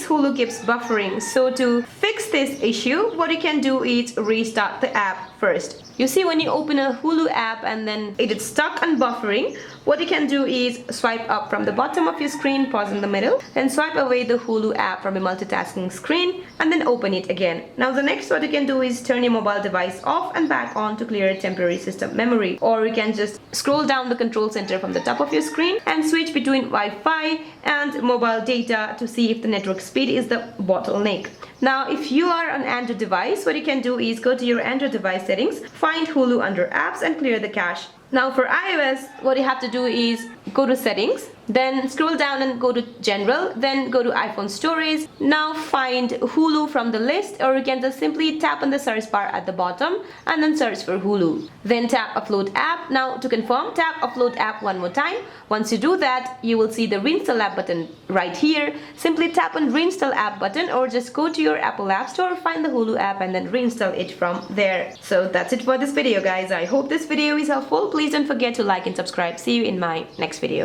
Hulu keeps buffering. So to fix this issue, what you can do is restart the app first. You see, when you open a Hulu app and then it is stuck on buffering, what you can do is swipe up from the bottom of your screen, pause in the middle, then swipe away the Hulu app from your multitasking screen and then open it again. Now the next what you can do is turn your mobile device off and back on to clear temporary system memory, or you can just scroll down the control center from the top of your screen and switch between Wi-Fi and mobile data to see if the network speed is the bottleneck. Now if you are on Android device, what you can do is go to your Android device settings, find Hulu under apps and clear the cache. Now for iOS, what you have to do is go to settings, then scroll down and go to general, then go to iPhone storage. Now find Hulu from the list, or you can just simply tap on the search bar at the bottom and then search for Hulu. Then tap upload app. Now to confirm, tap upload app one more time. Once you do that, you will see the reinstall app button right here. Simply tap on reinstall app button, or just go to your Apple App Store, find the Hulu app and then reinstall it from there. So that's it for this video, guys. I hope this video is helpful. Please don't forget to like and subscribe. See you in my next video.